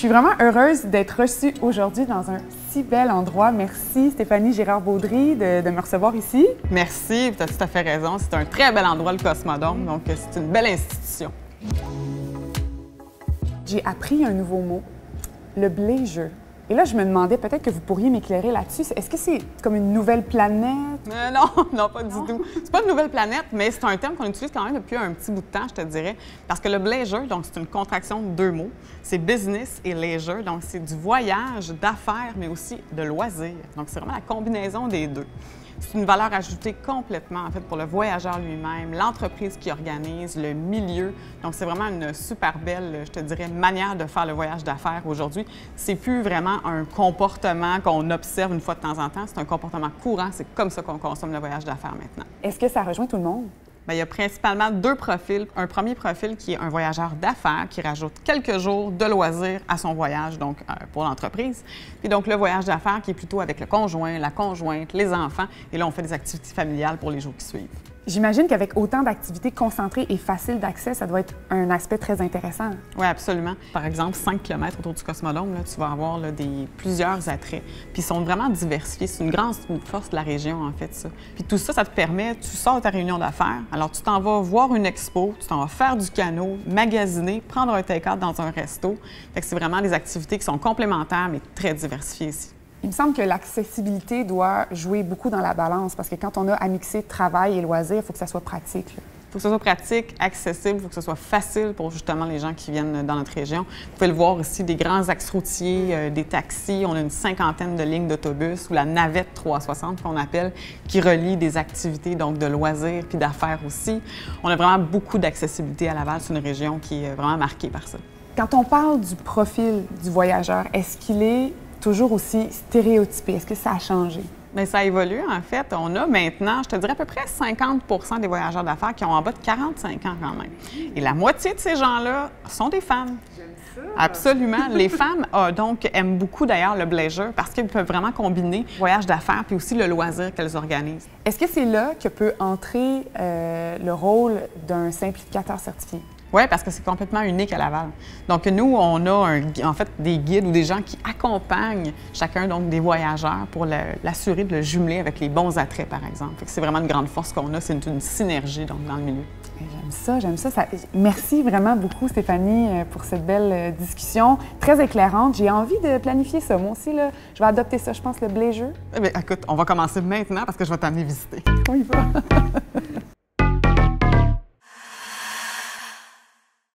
suis vraiment heureuse d'être reçue aujourd'hui dans un si bel endroit. Merci Stéphanie Girard-Baudry de me recevoir ici. Merci, tu as tout à fait raison. C'est un très bel endroit, le Cosmodome, donc c'est une belle institution. J'ai appris un nouveau mot, le blé-jeu. Et là, je me demandais peut-être que vous pourriez m'éclairer là-dessus. Est-ce que c'est comme une nouvelle planète? Non, pas du tout. C'est pas une nouvelle planète, mais c'est un terme qu'on utilise quand même depuis un petit bout de temps, je te dirais. Parce que le leisure, donc c'est une contraction de deux mots. C'est business et leisure, donc c'est du voyage, d'affaires, mais aussi de loisirs. Donc c'est vraiment la combinaison des deux. C'est une valeur ajoutée complètement, en fait, pour le voyageur lui-même, l'entreprise qui organise, le milieu. Donc, c'est vraiment une super belle, je te dirais, manière de faire le voyage d'affaires aujourd'hui. C'est plus vraiment un comportement qu'on observe une fois de temps en temps. C'est un comportement courant. C'est comme ça qu'on consomme le voyage d'affaires maintenant. Est-ce que ça rejoint tout le monde? Bien, il y a principalement deux profils. Un premier profil qui est un voyageur d'affaires qui rajoute quelques jours de loisirs à son voyage, donc pour l'entreprise. Puis donc le voyage d'affaires qui est plutôt avec le conjoint, la conjointe, les enfants. Et là, on fait des activités familiales pour les jours qui suivent. J'imagine qu'avec autant d'activités concentrées et faciles d'accès, ça doit être un aspect très intéressant. Oui, absolument. Par exemple, 5 km autour du Cosmodome, là, tu vas avoir là, plusieurs attraits. Puis ils sont vraiment diversifiés. C'est une grande force de la région, en fait, ça. Puis tout ça, ça te permet, tu sors de ta réunion d'affaires, alors tu t'en vas voir une expo, tu t'en vas faire du canot, magasiner, prendre un take-out dans un resto. Fait que c'est vraiment des activités qui sont complémentaires, mais très diversifiées ici. Il me semble que l'accessibilité doit jouer beaucoup dans la balance parce que quand on a à mixer travail et loisirs, il faut que ça soit pratique. Il faut que ce soit pratique, accessible, il faut que ce soit facile pour justement les gens qui viennent dans notre région. Vous pouvez le voir ici, des grands axes routiers, des taxis. On a une cinquantaine de lignes d'autobus ou la navette 360 qu'on appelle, qui relie des activités donc de loisirs puis d'affaires aussi. On a vraiment beaucoup d'accessibilité à Laval. C'est une région qui est vraiment marquée par ça. Quand on parle du profil du voyageur, est-ce qu'il est toujours aussi stéréotypé? Est-ce que ça a changé? Bien, ça évolue, en fait. On a maintenant, je te dirais, à peu près 50 des voyageurs d'affaires qui ont en bas de 45 ans quand même. Et la moitié de ces gens-là sont des femmes. J'aime ça! Absolument. Les femmes, donc, aiment beaucoup d'ailleurs le leisure parce qu'ils peuvent vraiment combiner le voyage d'affaires puis aussi le loisir qu'elles organisent. Est-ce que c'est là que peut entrer le rôle d'un simplificateur certifié? Oui, parce que c'est complètement unique à Laval. Donc, nous, on a en fait des guides ou des gens qui accompagnent chacun donc, des voyageurs pour l'assurer de le jumeler avec les bons attraits, par exemple. C'est vraiment une grande force qu'on a, c'est une synergie donc, dans le milieu. J'aime ça. Merci vraiment beaucoup, Stéphanie, pour cette belle discussion très éclairante. J'ai envie de planifier ça. Moi aussi, là, je vais adopter ça, je pense, le blé-jeu. Eh bien, écoute, on va commencer maintenant parce que je vais t'amener visiter. On y va.